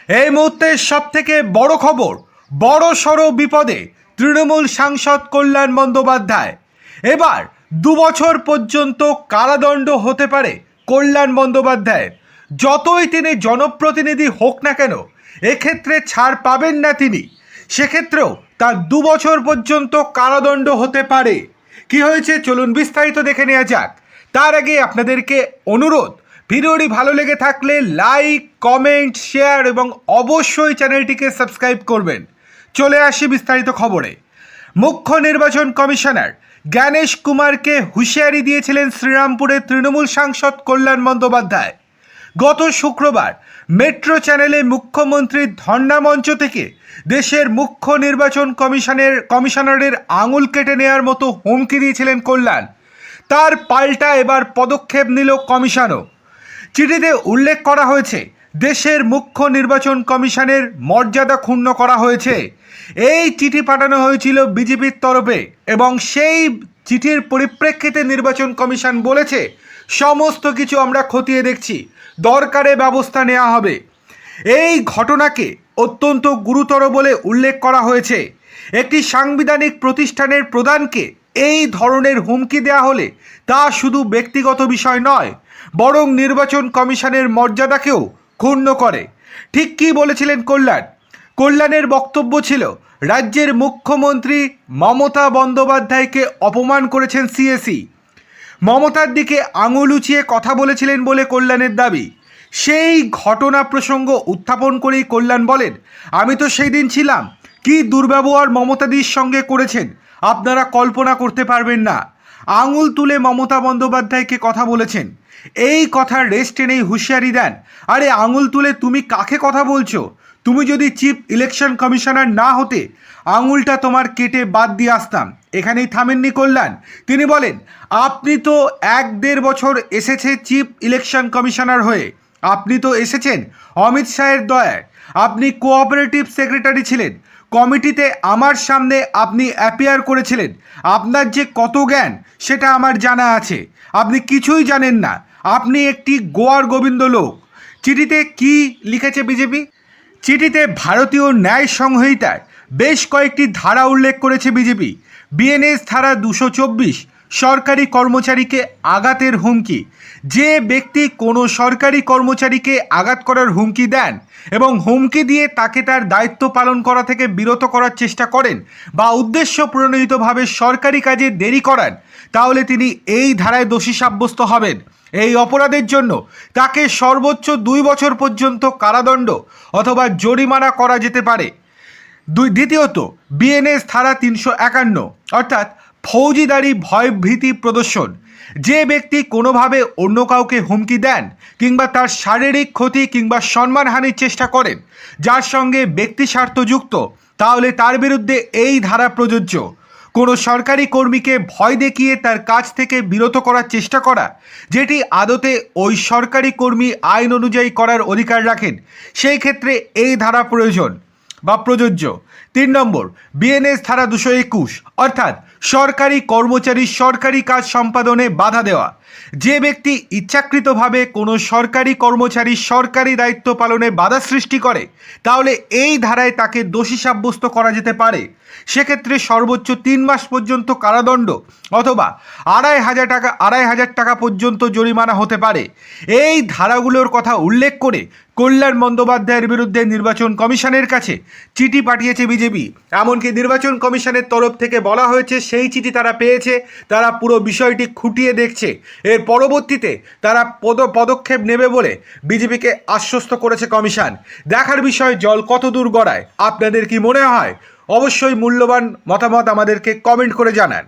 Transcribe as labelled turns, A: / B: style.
A: এই মুহূর্তে সবথেকে বড় খবর, বড় সড় বিপদে তৃণমূল সাংসদ কল্যাণ বন্দ্যোপাধ্যায়। এবার 2 বছর পর্যন্ত কারাদণ্ড হতে পারে কল্যাণ বন্দ্যোপাধ্যায়ের। যতই তিনি জনপ্রতিনিধি হোক না কেন, এক্ষেত্রে ছাড় পাবেন না তিনি। সেক্ষেত্রেও তার 2 বছর পর্যন্ত কারাদণ্ড হতে পারে। কি হয়েছে চলুন বিস্তারিত দেখে নেওয়া যাক। তার আগে আপনাদেরকে অনুরোধ, ভিডিওটি ভালো লেগে থাকলে লাইক, কমেন্ট, শেয়ার এবং অবশ্যই চ্যানেলটিকে সাবস্ক্রাইব করবেন। চলে আসি বিস্তারিত খবরে। মুখ্য নির্বাচন কমিশনার জ্ঞানেশ কুমারকে হুঁশিয়ারি দিয়েছিলেন শ্রীরামপুরের তৃণমূল সাংসদ কল্যাণ বন্দ্যোপাধ্যায়। গত শুক্রবার মেট্রো চ্যানেলে মুখ্যমন্ত্রীর ধর্ণা মঞ্চ থেকে দেশের মুখ্য নির্বাচন কমিশনারের আঙুল কেটে নেওয়ার মতো হুমকি দিয়েছিলেন কল্যাণ। তার পাল্টা এবার পদক্ষেপ নিল কমিশনও। চিঠিতে উল্লেখ করা হয়েছে, দেশের মুখ্য নির্বাচন কমিশনের মর্যাদা ক্ষুণ্ণ করা হয়েছে। এই চিঠি পাঠানো হয়েছিল বিজেপির তরফে এবং সেই চিঠির পরিপ্রেক্ষিতে নির্বাচন কমিশন বলেছে, সমস্ত কিছু আমরা খতিয়ে দেখছি, দরকারে ব্যবস্থা নেওয়া হবে। এই ঘটনাকে অত্যন্ত গুরুতর বলে উল্লেখ করা হয়েছে। একটি সাংবিধানিক প্রতিষ্ঠানের প্রধানকে এই ধরনের হুমকি দেওয়া হলে তা শুধু ব্যক্তিগত বিষয় নয়, বরং নির্বাচন কমিশনের মর্যাদাকেও ক্ষুণ্ণ করে। ঠিক কী বলেছিলেন কল্যাণ? কল্যাণের বক্তব্য ছিল, রাজ্যের মুখ্যমন্ত্রী মমতা বন্দ্যোপাধ্যায়কে অপমান করেছেন সিএসি। মমতার দিকে আঙুল উঁচিয়ে কথা বলেছিলেন বলে কল্যাণের দাবি। সেই ঘটনা প্রসঙ্গ উত্থাপন করেই কল্যাণ বলেন, আমি তো সেই দিন ছিলাম, কি দুর্ব্যবহার মমতাদির সঙ্গে করেছেন আপনারা কল্পনা করতে পারবেন না। আঙুল তুলে মমতা বন্দ্যোপাধ্যায়কে কথা বলেছেন। এই কথার রেশ টেনেই হুঁশিয়ারি দেন, আরে আঙুল তুলে তুমি কাকে কথা বলছো? তুমি যদি চিফ ইলেকশন কমিশনার না হতে, আঙুলটা তোমার কেটে বাদ দিয়ে আসতাম। এখানেই থামেননি কল্যাণ। তিনি বলেন, আপনি তো 1-1.5 বছর এসেছে চিফ ইলেকশন কমিশনার হয়ে। আপনি তো এসেছেন অমিত শাহের দয়ায়। আপনি কোঅপারেটিভ সেক্রেটারি ছিলেন। কমিটিতে আমার সামনে আপনি অ্যাপিয়ার করেছিলেন। আপনার যে কত জ্ঞান সেটা আমার জানা আছে। আপনি কিছুই জানেন না, আপনি একটি গোয়ার গোবিন্দ লোক। চিঠিতে কি লিখেছে বিজেপি? চিঠিতে ভারতীয় ন্যায় সংহিতার বেশ কয়েকটি ধারা উল্লেখ করেছে বিজেপি। বিএনএস ধারা 224, সরকারি কর্মচারীকে আঘাতের হুমকি। যে ব্যক্তি কোনো সরকারি কর্মচারীকে আঘাত করার হুমকি দেন এবং হুমকি দিয়ে তাকে তার দায়িত্ব পালন করা থেকে বিরত করার চেষ্টা করেন বা উদ্দেশ্য প্রণোদিতভাবে সরকারি কাজে দেরি করান, তাহলে তিনি এই ধারায় দোষী সাব্যস্ত হবেন। এই অপরাধের জন্য তাকে সর্বোচ্চ 2 বছর পর্যন্ত কারাদণ্ড অথবা জরিমানা করা যেতে পারে। দ্বিতীয়ত, বিএনএস ধারা 351, অর্থাৎ ফৌজিদারি ভয়ভীতি প্রদর্শন। যে ব্যক্তি কোনোভাবে অন্য কাউকে হুমকি দেন কিংবা তার শারীরিক ক্ষতি কিংবা সম্মানহানির চেষ্টা করেন যার সঙ্গে ব্যক্তি স্বার্থ যুক্ত, তাহলে তার বিরুদ্ধে এই ধারা প্রযোজ্য। কোনো সরকারি কর্মীকে ভয় দেখিয়ে তার কাজ থেকে বিরত করার চেষ্টা করা, যেটি আদতে ওই সরকারি কর্মী আইন অনুযায়ী করার অধিকার রাখেন, সেই ক্ষেত্রে এই ধারা প্রয়োজন বা প্রযোজ্য। 3 নম্বর, বিএনএস ধারা 221, অর্থাৎ সরকারি কর্মচারীর সরকারি কাজ সম্পাদনে বাধা দেওয়া। যে ব্যক্তি ইচ্ছাকৃতভাবে কোনো সরকারি কর্মচারীর সরকারি দায়িত্ব পালনে বাধা সৃষ্টি করে, তাহলে এই ধারায় তাকে দোষী সাব্যস্ত করা যেতে পারে। সেক্ষেত্রে সর্বোচ্চ 3 মাস পর্যন্ত কারাদণ্ড অথবা 2,500 টাকা পর্যন্ত জরিমানা হতে পারে। এই ধারাগুলোর কথা উল্লেখ করে কল্যাণ বন্দ্যোপাধ্যায়ের বিরুদ্ধে নির্বাচন কমিশনের কাছে চিঠি পাঠিয়েছে বিজেপি। এমনকি নির্বাচন কমিশনের তরফ থেকে বলা হয়েছে, সেই চিঠি তারা পেয়েছে, তারা পুরো বিষয়টি খুঁটিয়ে দেখছে। এর পরবর্তীতে তারা পদক্ষেপ নেবে বলে বিজেপিকে আশ্বস্ত করেছে কমিশন। দেখার বিষয় জল কত দূর গড়ায়। আপনাদের কি মনে হয়? অবশ্যই মূল্যবান মতামত আমাদেরকে কমেন্ট করে জানান।